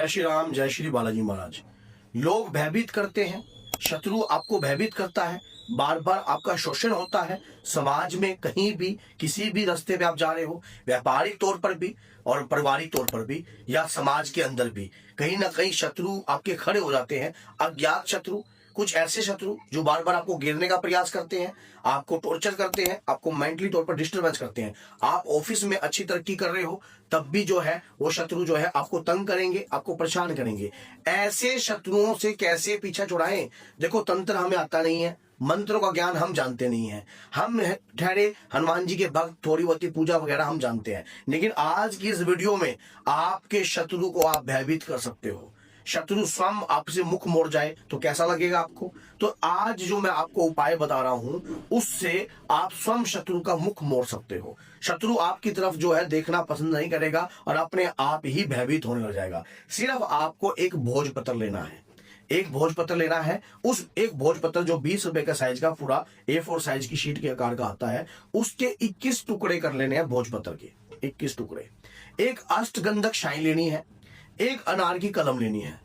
जय श्री राम, जय श्री बालाजी महाराज। लोग भयभीत करते हैं, शत्रु आपको भयभीत करता है, बार बार आपका शोषण होता है। समाज में कहीं भी किसी भी रास्ते पे आप जा रहे हो, व्यापारिक तौर पर भी और पारिवारिक तौर पर भी या समाज के अंदर भी कहीं ना कहीं शत्रु आपके खड़े हो जाते हैं। अज्ञात शत्रु, कुछ ऐसे शत्रु जो बार बार आपको गिरने का प्रयास करते हैं, आपको टॉर्चर करते हैं, आपको मेंटली तौर पर डिस्टर्बेंस करते हैं। आप ऑफिस में अच्छी तरक्की कर रहे हो तब भी जो है वो शत्रु जो है आपको तंग करेंगे, आपको परेशान करेंगे। ऐसे शत्रुओं से कैसे पीछा छुड़ाएं? देखो, तंत्र हमें आता नहीं है, मंत्रों का ज्ञान हम जानते नहीं है, हम ठहरे हनुमान जी के भक्त, थोड़ी बहुत पूजा वगैरह हम जानते हैं। लेकिन आज की इस वीडियो में आपके शत्रु को आप भयभीत कर सकते हो। शत्रु स्वयं आपसे मुख मोड़ जाए तो कैसा लगेगा आपको? तो आज जो मैं आपको उपाय बता रहा हूं उससे आप स्वयं शत्रु का मुख मोड़ सकते हो। शत्रु आपकी तरफ जो है देखना पसंद नहीं करेगा और अपने आप ही भयभीत होने लग जाएगा। सिर्फ आपको एक भोजपत्र लेना है, एक भोजपत्र लेना है। उस एक भोजपत्र जो 20 रुपए का साइज का पूरा A4 साइज की शीट के आकार का आता है, उसके 21 टुकड़े कर लेने हैं भोजपत्र के, 21 टुकड़े। एक अष्टगंधक शाई लेनी है, एक अनार की कलम लेनी है।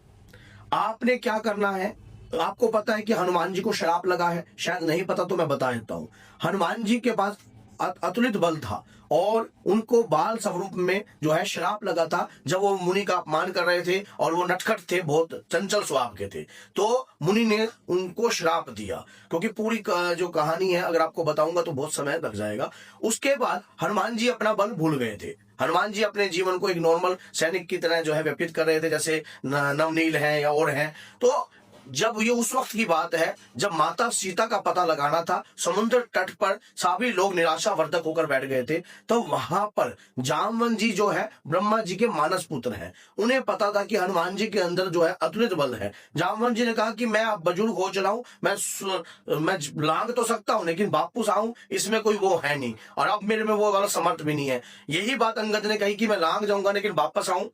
आपने क्या करना है, आपको पता है कि हनुमान जी को श्राप लगा है, शायद नहीं पता तो मैं बता देता हूं। हनुमान जी के पास अतुलित बल था और उनको बाल स्वरूप में जो है श्राप लगा था जब वो मुनि का अपमान कर रहे थे और वो नटखट थे, बहुत चंचल स्वभाव के थे। तो मुनि ने उनको श्राप दिया, क्योंकि पूरी जो कहानी है अगर आपको बताऊंगा तो बहुत समय लग जाएगा। उसके बाद हनुमान जी अपना बल भूल गए थे। हनुमान जी अपने जीवन को एक नॉर्मल सैनिक की तरह जो है व्यतीत कर रहे थे, जैसे नवनील है या और हैं। तो जब ये उस वक्त की बात है जब माता सीता का पता लगाना था, समुद्र तट पर सभी लोग निराशावर्धक होकर बैठ गए थे। तो वहां पर जामवंत जी जो है ब्रह्मा जी के मानस पुत्र हैं, उन्हें पता था कि हनुमान जी के अंदर जो है अतुलित बल है। जामवंत जी ने कहा कि मैं अब बुजुर्ग हो चला हूं, मैं लांग तो सकता हूं लेकिन वापस आऊं इसमें कोई वो है नहीं, और अब मेरे में वो वाला समर्थ भी नहीं है। यही बात अंगद ने कही कि मैं लांग जाऊंगा लेकिन वापस आऊं,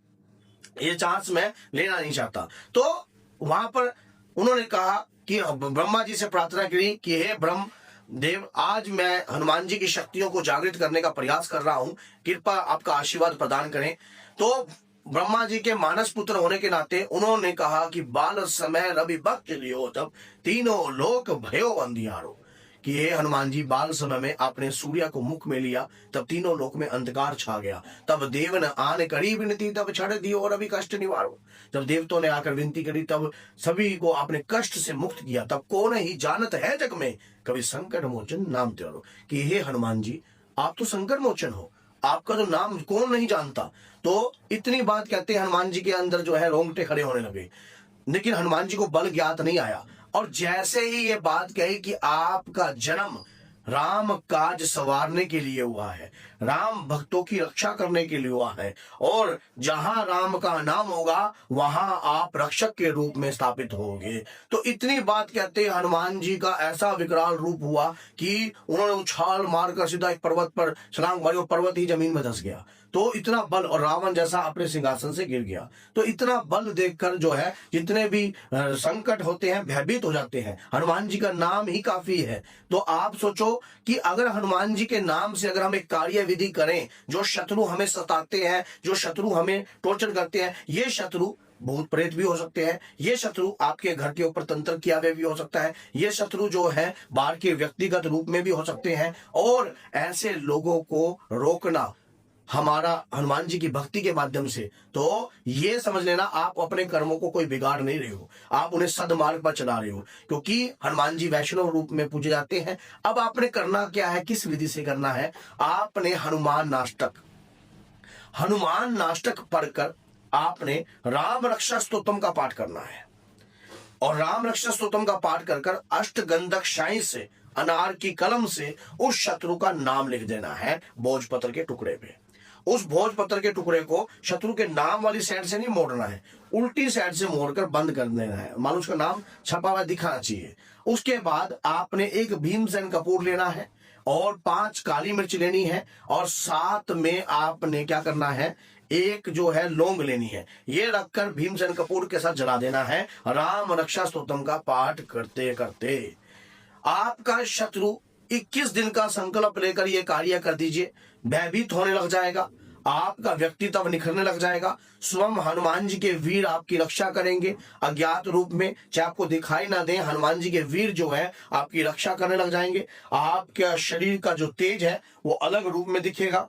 ये चांस मैं लेना नहीं चाहता। तो वहां पर उन्होंने कहा कि ब्रह्मा जी से प्रार्थना करी कि हे ब्रह्म देव, आज मैं हनुमान जी की शक्तियों को जागृत करने का प्रयास कर रहा हूं, कृपा आपका आशीर्वाद प्रदान करें। तो ब्रह्मा जी के मानस पुत्र होने के नाते उन्होंने कहा कि बाल समय रवि भक्त लियो तब तीनों लोक भयो अंधियारो, कि हे हनुमान जी, बाल समय में आपने सूर्य को मुख में लिया तब तीनों लोक में अंधकार छा गया। तब देव न आने करी विनती तब छड़ दियो और अभी कष्ट निवारो, जब देवताओं ने आकर विनती करी तब सभी को आपने कष्ट से मुक्त किया। तब कौन ही जानत है जग में कभी संकट मोचन नाम तेरो, कि हे हनुमान जी, आप तो संकट मोचन हो, आपका तो नाम कौन नहीं जानता। तो इतनी बात कहते हनुमान जी के अंदर जो है रोंगटे खड़े होने लगे, लेकिन हनुमान जी को बल ज्ञात नहीं आया। और जैसे ही ये बात कही कि आपका जन्म राम काज सवारने के लिए हुआ है, राम भक्तों की रक्षा करने के लिए हुआ है, और जहां राम का नाम होगा वहां आप रक्षक के रूप में स्थापित होंगे। तो इतनी बात कहते हनुमान जी का ऐसा विकराल रूप हुआ कि उन्होंने उछाल मारकर सीधा एक पर्वत पर छलांग मारी और पर्वत ही जमीन में धंस गया। तो इतना बल, और रावण जैसा अपने सिंहासन से गिर गया। तो इतना बल देखकर जो है जितने भी संकट होते हैं भयभीत हो जाते हैं। हनुमान जी का नाम ही काफी है। तो आप सोचो कि अगर हनुमान जी के नाम से अगर हम एक कार्य विधि करें, जो शत्रु हमें सताते हैं, जो शत्रु हमें टॉर्चर करते हैं, ये शत्रु भूत प्रेत भी हो सकते हैं, ये शत्रु आपके घर के ऊपर तंत्र किया हुआ भी हो सकता है, ये शत्रु जो है बाहर के व्यक्तिगत रूप में भी हो सकते हैं। और ऐसे लोगों को रोकना हमारा हनुमान जी की भक्ति के माध्यम से, तो ये समझ लेना आप अपने कर्मों को कोई बिगाड़ नहीं रहे हो, आप उन्हें सदमार्ग पर चला रहे हो, क्योंकि हनुमान जी वैष्णव रूप में पूजे जाते हैं। अब आपने करना क्या है, किस विधि से करना है? आपने हनुमान नाष्टक पढ़कर आपने राम रक्षा स्तोत्रम का पाठ करना है, और राम रक्षा स्तोत्रम का पाठ कर अष्टगंधक शाई से, अनार की कलम से उस शत्रु का नाम लिख देना है भोजपत्र के टुकड़े पे। उस भोजपत्र के टुकड़े को शत्रु के नाम वाली साइड से नहीं मोड़ना है, उल्टी साइड से मोड़कर बंद कर देना है, मानो उसका नाम छपा हुआ दिखाना चाहिए। उसके बाद आपने एक भीमसेन कपूर लेना है और 5 काली मिर्च लेनी है, और साथ में आपने क्या करना है, एक जो है लौंग लेनी है। ये रखकर भीमसेन कपूर के साथ जला देना है। राम रक्षा स्तोत्रम का पाठ करते करते आपका शत्रु 21 दिन का संकल्प लेकर ये कार्य कर दीजिए, भयभीत होने लग जाएगा। आपका व्यक्तित्व निखरने लग जाएगा। स्वयं हनुमान जी के वीर आपकी रक्षा करेंगे अज्ञात रूप में, चाहे आपको दिखाई ना दे, हनुमान जी के वीर जो है आपकी रक्षा करने लग जाएंगे। आपके शरीर का जो तेज है वो अलग रूप में दिखेगा।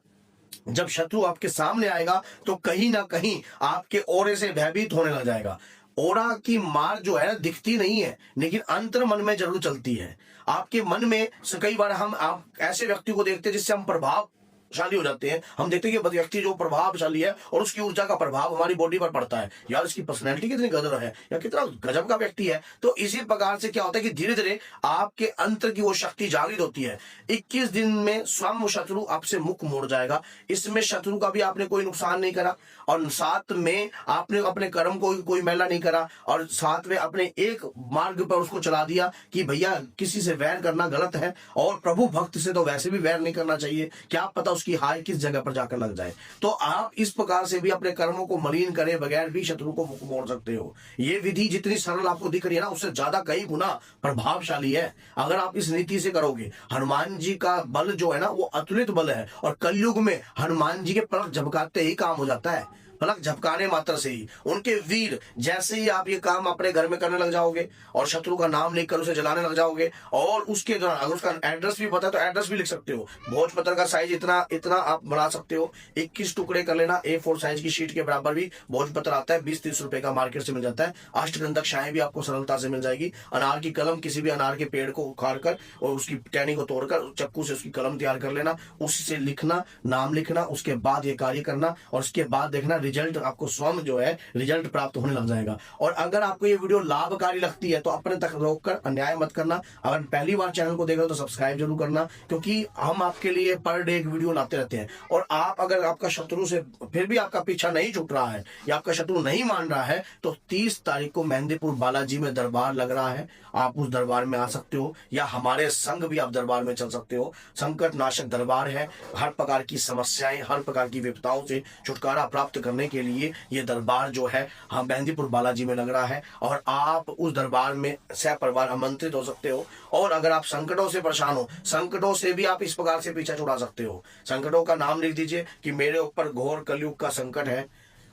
जब शत्रु आपके सामने आएगा तो कहीं ना कहीं आपके ओरे से भयभीत होने लग जाएगा। ओरा की मार जो है दिखती नहीं है, लेकिन अंतर मन में जरूर चलती है। आपके मन में से कई बार हम आप ऐसे व्यक्ति को देखते हैं जिससे हम प्रभावशाली हो जाते हैं। हम देखते हैं कि व्यक्ति जो प्रभावशाली है और उसकी ऊर्जा का प्रभाव हमारी बॉडी पर पड़ता है, यार इसकी पर्सनैलिटी कितनी गजब है या कितना गजब का व्यक्ति है। तो इसी प्रकार से क्या होता है कि धीरे धीरे आपके अंतर की वो शक्ति जागृत होती है। 21 दिन में स्वयं शत्रु आपसे मुख मोड़ जाएगा। इसमें शत्रु का भी आपने कोई नुकसान नहीं करा और साथ में आपने अपने कर्म को कोई मैला नहीं करा और साथ में अपने एक मार्ग पर उसको चला दिया कि भैया किसी से वैर करना गलत है और प्रभु भक्त से तो वैसे भी वैर नहीं करना चाहिए, क्या पता उसकी हाय किस जगह पर जाकर लग जाए। तो आप इस प्रकार से भी अपने कर्मों को मलिन करे बगैर भी शत्रु को मुख मोड़ सकते हो। ये विधि जितनी सरल आपको दिख रही है ना, उससे ज्यादा कई गुना प्रभावशाली है अगर आप इस नीति से करोगे। हनुमान जी का बल जो है ना वो अतुलित बल है और कलयुग में हनुमान जी के पलक झपकाते ही काम हो जाता है। पलक झपकाने मात्र से ही उनके वीर, जैसे ही आप ये काम अपने घर में करने लग जाओगे और शत्रु का नाम लेकर उसे जलाने लग जाओगे और उसके दौरान अगर उसका एड्रेस भी पता है तो एड्रेस भी लिख सकते हो। भोजपत्र का साइज इतना इतना आप बना सकते हो, 21 टुकड़े कर लेना। A4 साइज की शीट के बराबर भी भोजपत्र आता है, 20-30 रुपए का मार्केट से मिल जाता है। अष्टगंधक शायें भी आपको सरलता से मिल जाएगी। अनार की कलम, किसी भी अनार के पेड़ को उखाड़ कर और उसकी टहनी को तोड़कर चक्कू से उसकी कलम तैयार कर लेना, उससे लिखना, नाम लिखना, उसके बाद ये कार्य करना और उसके बाद देखना रिजल्ट आपको स्वयं जो है रिजल्ट प्राप्त होने लग जाएगा। और अगर आपको ये वीडियो लाभकारी लगती है तो अपने तक रोककर अन्याय मत करना। अगर पहली बार चैनल को देख रहे हो तो सब्सक्राइब जरूर करना, क्योंकि हम आपके लिए पर डे एक वीडियो लाते रहते हैं। और आप अगर आपका शत्रु से फिर भी आपका पीछा नहीं छूट रहा है या आपका शत्रु नहीं मान रहा है तो 30 तारीख को मेहंदीपुर बालाजी में दरबार लग रहा है, आप उस दरबार में आ सकते हो या हमारे संग भी आप दरबार में चल सकते हो। संकट नाशक दरबार है, हर प्रकार की समस्याएं, हर प्रकार की विपदाओं से छुटकारा प्राप्त करने के लिए ये दरबार जो है हम मेहंदीपुर बालाजी में लग रहा है और आप उस दरबार में सह परिवार आमंत्रित हो सकते हो। और अगर आप संकटों से परेशान हो, संकटों से भी आप इस प्रकार से पीछा छुड़ा सकते हो। संकटों का नाम लिख दीजिए कि मेरे ऊपर घोर कलयुग का संकट है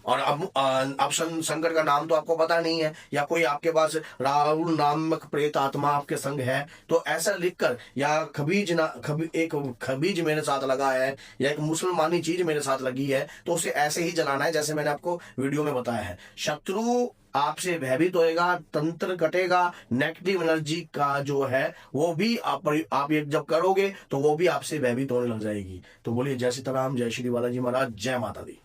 और अब संकट का नाम तो आपको पता नहीं है या कोई आपके पास राहुल नामक प्रेत आत्मा आपके संग है, तो ऐसा लिखकर या एक खबीज मेरे साथ लगा है या एक मुसलमानी चीज मेरे साथ लगी है तो उसे ऐसे ही जलाना है जैसे मैंने आपको वीडियो में बताया है। शत्रु आपसे भयभीत होएगा, तंत्र कटेगा, नेगेटिव एनर्जी का जो है वो भी आप ये जब करोगे तो वो भी आपसे भयभीत होने लग जाएगी। तो बोलिए जय सीताराम, जय श्री बालाजी महाराज, जय माता दी।